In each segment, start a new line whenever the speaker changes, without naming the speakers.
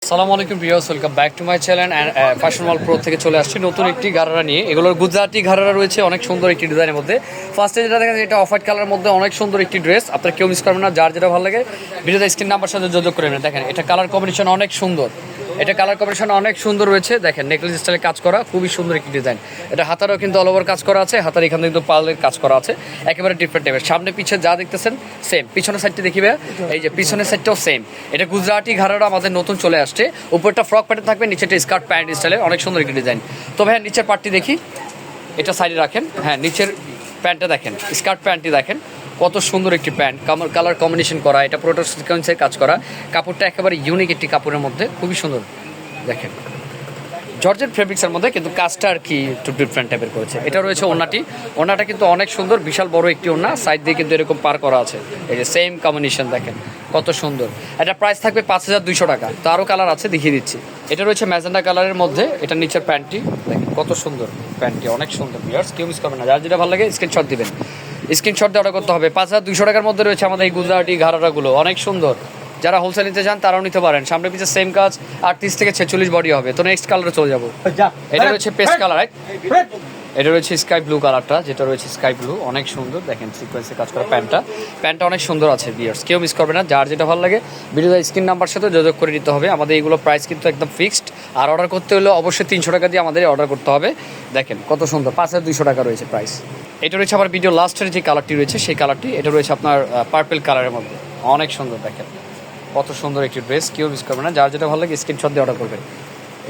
আসসালামু আলাইকুম viewers, welcome back to my channel and fashion mall pro থেকে চলে আসছি নতুন একটি ঘাড়ারা নিয়ে। এগুলোর গুজরাটি ঘাড়ারা রয়েছে অনেক সুন্দর একটি ডিজাইনের মধ্যে। ফার্স্টে যেটা দেখা যায় এটা অফ হোয়াইট কালারের মধ্যে অনেক সুন্দর একটি ড্রেস, আপনারা কেউ মিস করবেন না। যার যেটা ভালো লাগে ভিডিওতে স্ক্রিন নাম্বার সাথে যোগাযোগ করে নেবেন। দেখেন এটা কালার কম্বিনেশন অনেক সুন্দর, এটা কালার কম্বিনেশন অনেক সুন্দর রয়েছে। দেখেন নেকলেস স্টাইলে কাজ করা, খুবই সুন্দর একটি ডিজাইন। এটা হাতারও কিন্তু অল ওভার কাজ করা আছে, হাতার এখানে কিন্তু পার্লের কাজ করা আছে, একেবারে ডিফারেন্ট টাইপের। সামনে পিছে যা দেখতেছেন সেম, পিছনের সাইডটি দেখিবে, এই যে পিছনের সাইডটাও সেম। এটা গুজরাটি ঘাড়ারা আমাদের নতুন চলে আসছে। উপরটা ফ্রক প্যাটার্ন থাকবে, নিচেটা স্কার্ট প্যান্ট স্টাইলের অনেক সুন্দর একটি ডিজাইন। তো ভাই নিচের পার্টটি দেখি, এটা সাইডে রাখেন। হ্যাঁ, নিচের প্যান্টটা দেখেন, স্কার্ট প্যান্টটি দেখেন, কত সুন্দর একটি প্যান্ট, কালার কম্বিনেশন করা, এটা পুরোটা সিকোয়েন্সের কাজ করা। কাপড়টা একেবারে ইউনিক একটি কাপড়ের মধ্যে, খুবই সুন্দর। দেখেন জর্জেট ফেব্রিক্সের মধ্যে কিন্তু কাজটা আর কি একটু ডিফারেন্ট টাইপের করেছে। এটা রয়েছে ওনাটা কিন্তু অনেক সুন্দর, বিশাল বড় একটি ওনা, সাইড দিয়ে কিন্তু এরকম পার করা আছে। এই যে সেম কম্বিনেশন দেখেন কত সুন্দর। এটা প্রাইস থাকবে 5200 টাকা। তো আরও কালার আছে, দেখিয়ে দিচ্ছি। এটা রয়েছে ম্যাজেন্ডা কালারের মধ্যে, এটা নিচের প্যান্টটি দেখেন কত সুন্দর, প্যান্টটি অনেক সুন্দর। ভিউয়ার্স কেউ মিস করবেন না, যার যেটা ভালো লাগে স্ক্রিনশট দিবেন, স্ক্রিনশট দিয়ে অর্ডার করতে হবে। 5200 টাকার মধ্যে রয়েছে আমাদের এই গুজরাটি ঘাড়ারাগুলো, অনেক সুন্দর। যারা হোলসেল নিতে চান তারাও নিতে পারেন। সামনে পিছিয়ে সেম কাজ, 38 থেকে 46 বডি হবে। তো নেক্সট কালারে চলে যাবো। এটা রয়েছে পেস্ট কালার, এটা রয়েছে স্কাই ব্লু কালারটা, যেটা রয়েছে স্কাই ব্লু, অনেক সুন্দর। দেখেন সিকোয়েন্সে কাজ করা প্যান্টটা অনেক সুন্দর আছে। ভিউয়ার্স কেউ মিস করবে না, যার যেটা ভালো লাগে ভিডিওতে স্ক্রিন নাম্বার সাথে যোগাযোগ করে নিতে হবে। আমাদের এইগুলো প্রাইস কিন্তু একদম ফিক্সড, আর অর্ডার করতে হলে অবশ্যই 300 টাকা দিয়ে আমাদের অর্ডার করতে হবে। দেখেন কত সুন্দর, 5200 টাকা রয়েছে প্রাইস। এটা রয়েছে আমার ভিডিও লাস্টের যে কালারটি রয়েছে সেই কালারটি, এটা রয়েছে আপনার পার্পল কালারের মধ্যে, অনেক সুন্দর। দেখেন কত সুন্দর একটি ড্রেস, কেউ মিস করবে না, যার যেটা ভালো লাগে স্ক্রিনশট দিয়ে অর্ডার করবেন।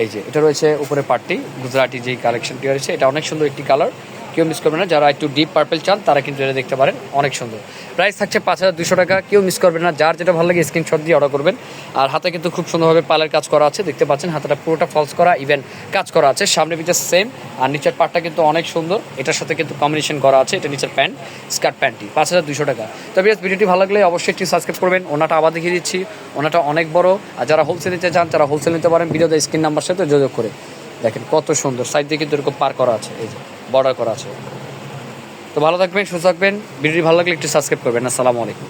এই যে এটা রয়েছে উপরে পার্টটি, গুজরাটি যেই কালেকশনটি রয়েছে এটা অনেক সুন্দর একটি কালার, কেউ মিস করবে না। যারা একটু ডিপ পার্পল চান তারা কিন্তু এটা দেখতে পারেন, অনেক সুন্দর। প্রাইস থাকছে 5200 টাকা, কেউ মিস করবেন না, যার যেটা ভালো লাগে স্ক্রিনশট দিয়ে অর্ডার করবেন। আর হাতে কিন্তু খুব সুন্দরভাবে পালের কাজ করা আছে, দেখতে পাচ্ছেন হাতাটা পুরোটা ফলস করা, ইভেন কাজ করা আছে। সামনে পিছে সেম, আর নিচের পার্টটা কিন্তু অনেক সুন্দর, এটার সাথে কিন্তু কম্বিনেশন করা আছে। এটা নিচের প্যান্ট, স্কার্ট প্যান্টটি 5200 টাকা। তবে ভিডিওটি ভালো লাগলে অবশ্যই একটি সাবস্ক্রাইব করবেন। ওনাটা আবার দেখিয়ে দিচ্ছি, ওনাটা অনেক বড়। আর যারা হোলসেল নিতে চান তারা হোলসেল নিতে পারেন, ভিডিওতে স্ক্রিন নাম্বার সাথে যোগাযোগ করে। দেখেন কত সুন্দর, সাইড দিয়ে কিন্তু এরকম পার করা আছে, এই যে বর্ডার করা আছে। তো ভালো থাকবেন, সুস্থ থাকবেন। ভিডিওটি ভালো লাগলে একটু সাবস্ক্রাইব করবেন। আসসালামু আলাইকুম।